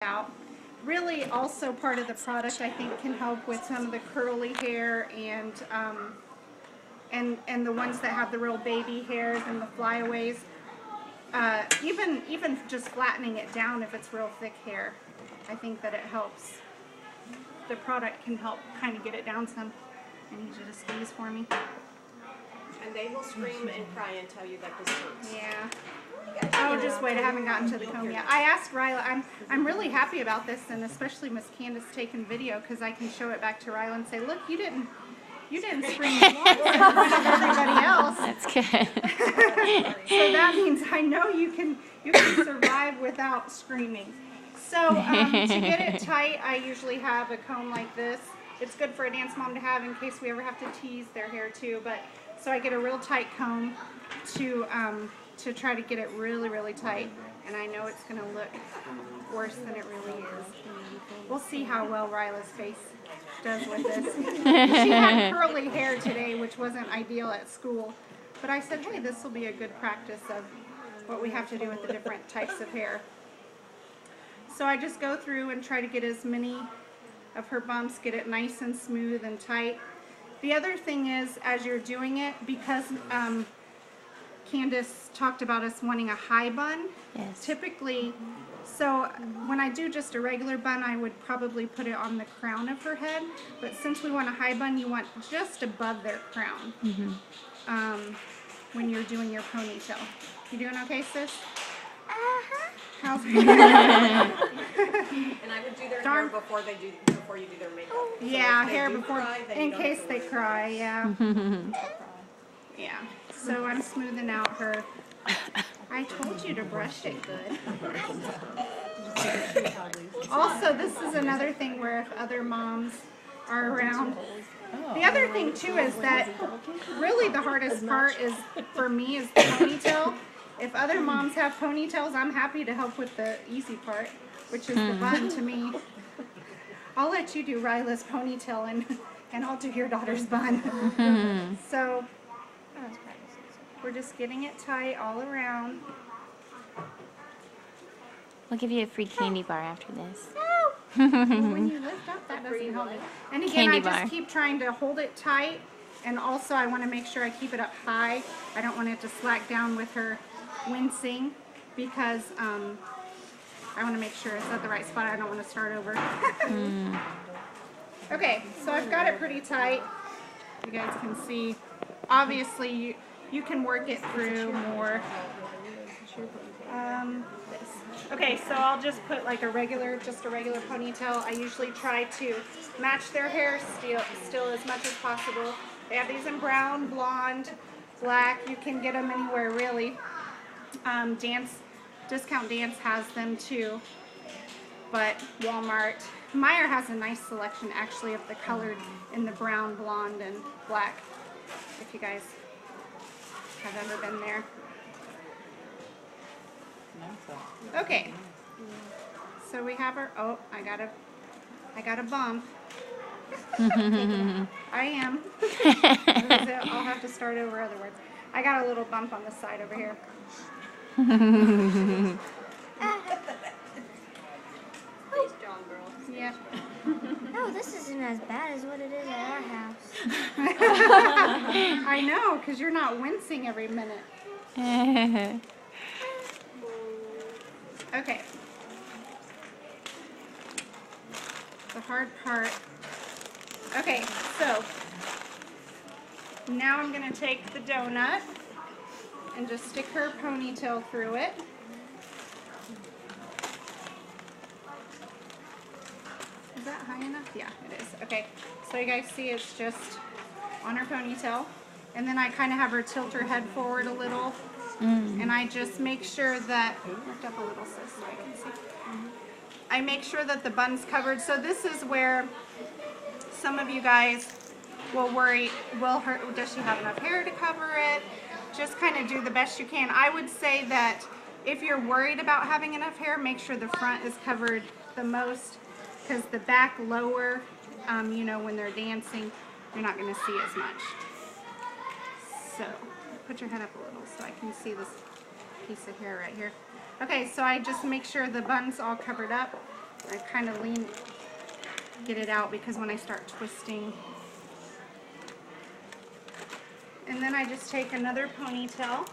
out. Really also part of the product I think can help with some of the curly hair and the ones that have the real baby hairs and the flyaways. Even just flattening it down if it's real thick hair, I think that it helps. The product can help kind of get it down some. I need you to squeeze for me. And they will scream and cry and tell you that this hurts. Yeah. Oh, just wait, I haven't gotten to the comb yet. I asked Ryla, I'm really happy about this, and especially Miss Candace taking video, because I can show it back to Ryla and say, look, you didn't scream once in front of everybody else. That's good. So that means I know you can survive without screaming. So to get it tight, I usually have a comb like this. It's good for a dance mom to have in case we ever have to tease their hair too. But so I get a real tight comb to try to get it really, really tight. And I know it's going to look worse than it really is. We'll see how well Ryla's face does with this. She had curly hair today, which wasn't ideal at school. But I said, hey, this will be a good practice of what we have to do with the different types of hair. So I just go through and try to get as many of her bumps, get it nice and smooth and tight. The other thing is, as you're doing it, because Candace talked about us wanting a high bun. Yes. Typically, so when I do just a regular bun, I would probably put it on the crown of her head. But since we want a high bun, you want just above their crown when you're doing your ponytail. You doing okay, sis? Uh-huh. How's it? And I would do their hair before you do their makeup. So yeah, if they hair do before, cry, then in you don't case have to they worry. cry, yeah. Yeah, so I'm smoothing out her. I told you to brush it good. Also, this is another thing where if other moms are around. The other thing too is that really the hardest part is, for me, is the ponytail. If other moms have ponytails, I'm happy to help with the easy part, which is the bun to me. I'll let you do Ryla's ponytail and I'll do your daughter's bun. So we're just getting it tight all around. We'll give you a free candy bar after this. Well, when you lift up, that doesn't help it. And again, Candy I just bar. keep trying to hold it tight, and also I want to make sure I keep it up high. I don't want it to slack down with her wincing, because I want to make sure it's at the right spot. I don't want to start over. Okay, so I've got it pretty tight. You guys can see. Obviously, you can work it through more. Okay, so I'll just put like a regular ponytail. I usually try to match their hair still as much as possible. They have these in brown, blonde, black. You can get them anywhere really. Discount Dance has them too, but Walmart. Meijer has a nice selection actually of the colored in the brown, blonde, and black. If you guys have ever been there. Okay, so we have our, oh, I got a bump. I am. I'll have to start over otherwise. I got a little bump on the side over here. Please, John, girl. Yeah. Oh, this isn't as bad as what it is at our house. I know, because you're not wincing every minute. Okay. The hard part. Okay, so now I'm going to take the donut and just stick her ponytail through it. Is that high enough? Yeah, it is. Okay, so you guys see it's just on her ponytail. And then I kind of have her tilt her head forward a little. And I just make sure that, lift up a little sis so I can see. I make sure that the bun's covered. So this is where some of you guys will worry, does she have enough hair to cover it? Just kind of do the best you can. I would say that if you're worried about having enough hair, make sure the front is covered the most, because the back lower, you know, when they're dancing, you're not going to see as much. So put your head up a little so I can see this piece of hair right here. Okay, so I just make sure the bun's all covered up. I kind of get it out because when I start twisting. And then I just take another ponytail,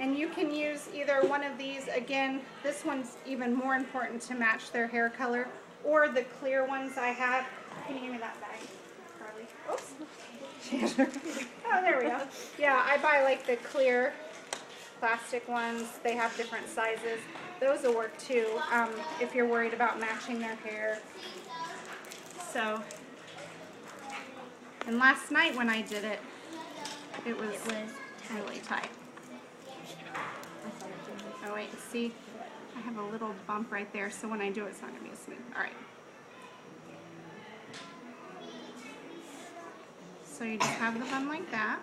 and you can use either one of these. Again, this one's even more important to match their hair color, or the clear ones I have. Can you give me that bag, Carly? Oops. Oh, there we go. Yeah, I buy like the clear plastic ones. They have different sizes. Those will work too if you're worried about matching their hair. So, and last night when I did it, it was really tight. Oh wait, see? I have a little bump right there, so when I do it, it's not going to be as smooth. Alright. So you just have the bun like that.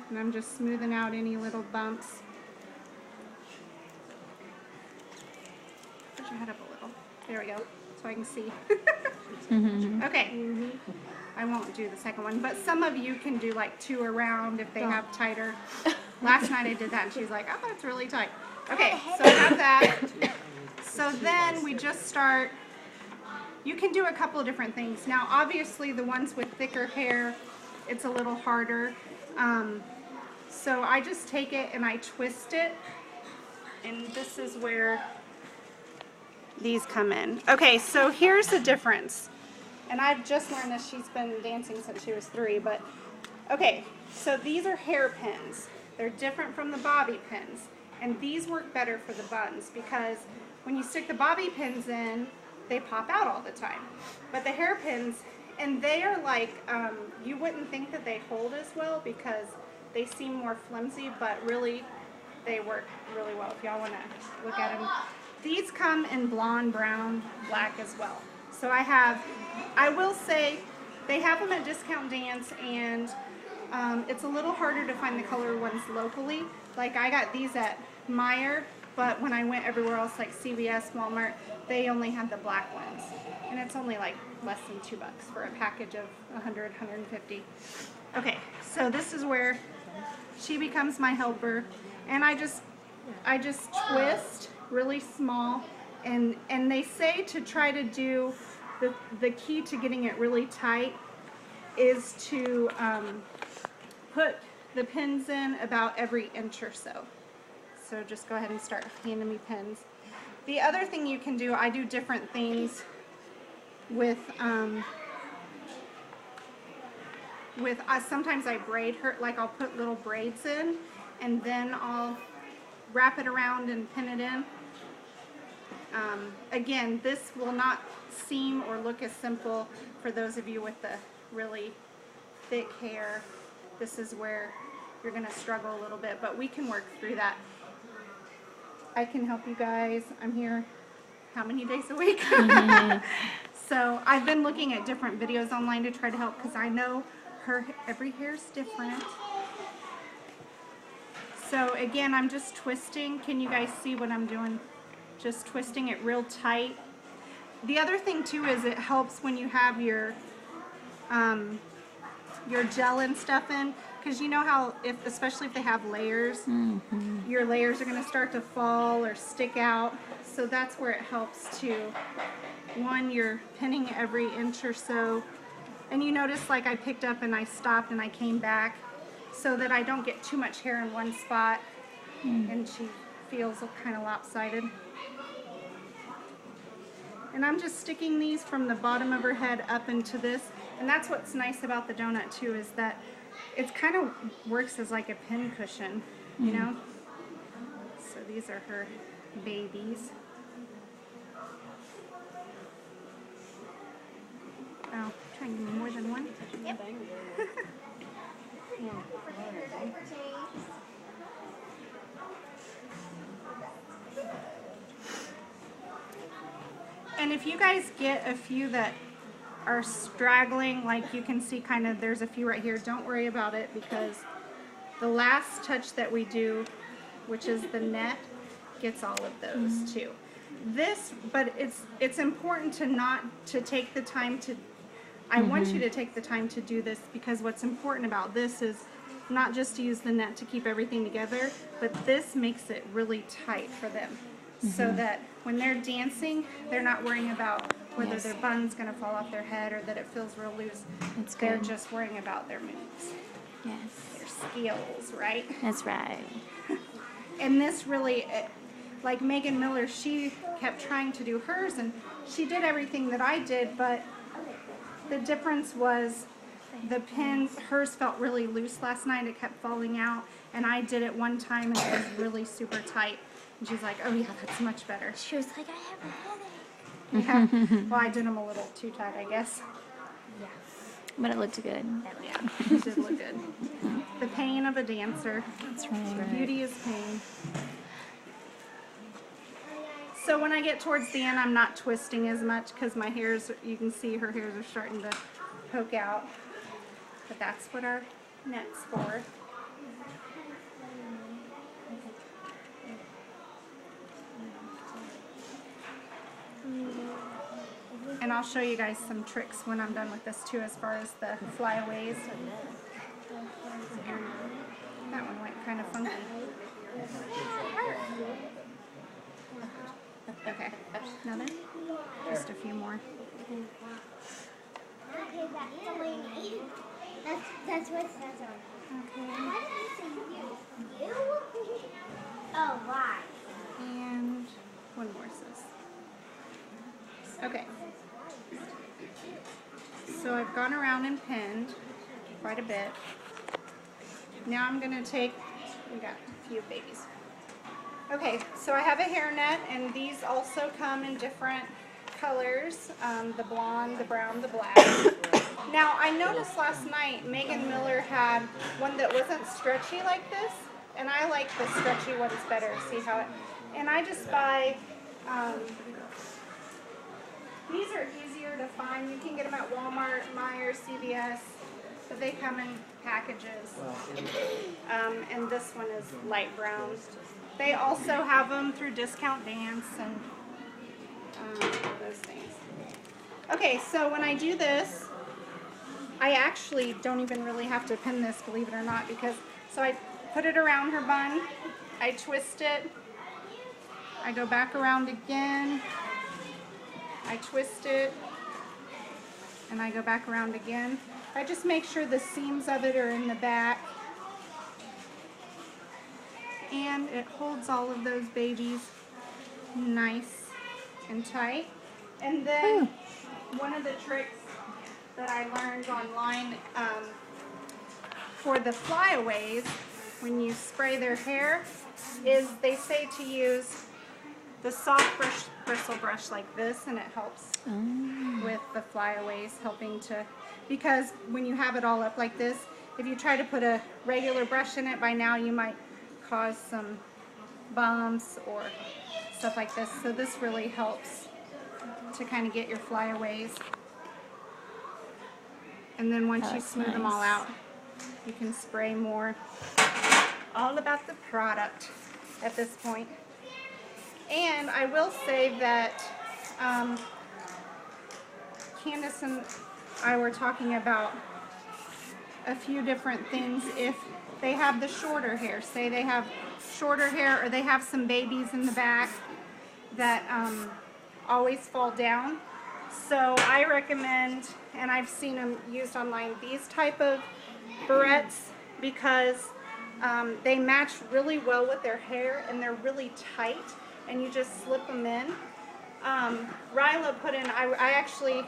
And I'm just smoothing out any little bumps. Put your head up a little. There we go, so I can see. Okay. I won't do the second one, but some of you can do like 2 around if they have tighter. Last night I did that and she's like, oh, that's really tight. Okay, so I have that. So then we just start, you can do a couple of different things. Now obviously the ones with thicker hair, it's a little harder. So I just take it and I twist it, and this is where these come in. Okay, so here's the difference. And I've just learned this, she's been dancing since she was 3, but okay, so these are hairpins. They're different from the bobby pins, and these work better for the buns because when you stick the bobby pins in, they pop out all the time. But the hairpins, and they are like, you wouldn't think that they hold as well because they seem more flimsy, but really they work really well if y'all want to look at them. These come in blonde, brown, black as well. So I will say, they have them at Discount Dance, and it's a little harder to find the color ones locally. Like I got these at Meijer, but when I went everywhere else like CVS, Walmart, they only had the black ones. And it's only like less than $2 for a package of 100, 150. Okay, so this is where she becomes my helper, and I just twist really small, and they say to try to do the key to getting it really tight is to put the pins in about every inch or so. So just go ahead and start handing me pins. The other thing you can do, I do different things with sometimes I braid her, like I'll put little braids in and then I'll wrap it around and pin it in. Again, this will not seem or look as simple for those of you with the really thick hair. This is where you're going to struggle a little bit, but we can work through that. I can help you guys. I'm here how many days a week? So I've been looking at different videos online to try to help because I know every hair's different. So again, I'm just twisting. Can you guys see what I'm doing? Just twisting it real tight. The other thing too is it helps when you have your gel and stuff in, because you know how especially if they have layers, your layers are going to start to fall or stick out. So that's where it helps to, one, you're pinning every inch or so. And you notice like I picked up and I stopped and I came back so that I don't get too much hair in one spot and she feels kind of lopsided. And I'm just sticking these from the bottom of her head up into this. And that's what's nice about the donut too, is that it kind of works as like a pin cushion, you know? So these are her babies. Oh, trying to give me more than one? Yep. And if you guys get a few that are straggling, like you can see kind of there's a few right here, don't worry about it because the last touch that we do, which is the net, gets all of those too. But it's important to take the time to, I want you to take the time to do this because what's important about this is not just to use the net to keep everything together, but this makes it really tight for them. so that when they're dancing, they're not worrying about whether Yes. their bun's going to fall off their head or that it feels real loose. That's They're good. just worrying about their moves, Yes. their skills, right? That's right. And this really, like Megan Miller, she kept trying to do hers, and she did everything that I did, but the difference was the pins, hers felt really loose last night. It kept falling out, and I did it one time, and it was really super tight. And she's like, oh yeah, that's much better. She was like, I have a headache. Yeah. Well, I did them a little too tight, I guess. But it looked good. Yeah, it did look good. The pain of a dancer. That's right. Beauty is pain. So when I get towards the end, I'm not twisting as much because my hairs, you can see her hairs are starting to poke out. But that's what our net's for. And I'll show you guys some tricks when I'm done with this too, as far as the flyaways. That one went kind of funky. Okay, another? Just a few more. Okay, that's Delaney. That's what that's on. Okay, Why did you say you? Oh, why? and one more, sis. Okay. So I've gone around and pinned quite a bit. Now I'm going to take, we got a few babies. Okay, so I have a hairnet, and these also come in different colors, the blonde, the brown, the black. Now I noticed last night Megan Miller had one that wasn't stretchy like this, and I like the stretchy ones better. See how it, and I just buy, these are easier to find. You can get them at Walmart, Meijer, CVS, but they come in packages. And this one is light brown. They also have them through Discount Dance and those things. Okay, so when I do this, I actually don't even really have to pin this, believe it or not, because, so I put it around her bun, I twist it, I go back around again, I twist it, and I go back around again. I just make sure the seams of it are in the back. And it holds all of those babies nice and tight. And then one of the tricks that I learned online for the flyaways, when you spray their hair, is they say to use the soft bristle brush like this, and it helps with the flyaways, helping to, because when you have it all up like this, if you try to put a regular brush in it, by now you might cause some bumps or stuff like this. So this really helps to kind of get your flyaways. And then once you smooth them all out, you can spray more. All about the product at this point. And I will say that Candace and I were talking about a few different things. If they have the shorter hair, say they have shorter hair, or they have some babies in the back that always fall down. So I recommend, and I've seen them used online, these type of barrettes, because they match really well with their hair, and they're really tight, and you just slip them in. Ryla put in, I actually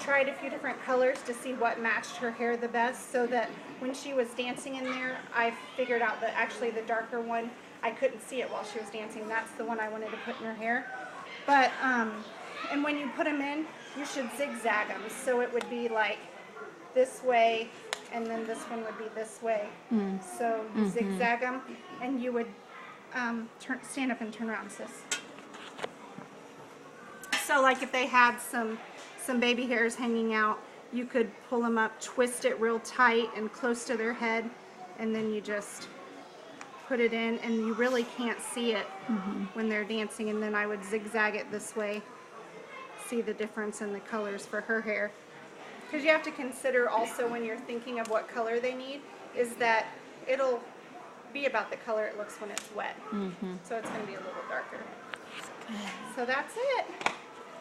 tried a few different colors to see what matched her hair the best, so that when she was dancing in there, I figured out that actually the darker one, I couldn't see it while she was dancing. That's the one I wanted to put in her hair. But, and when you put them in, you should zigzag them. So it would be like this way, and then this one would be this way. So you zigzag them, and you would stand up and turn around, sis. So like if they had some baby hairs hanging out, you could pull them up, twist it real tight and close to their head, and then you just put it in, and you really can't see it when they're dancing. And then I would zigzag it this way. See the difference in the colors for her hair. Because you have to consider also, when you're thinking of what color they need, is that it'll be about the color it looks when it's wet. So it's going to be a little darker. So that's it.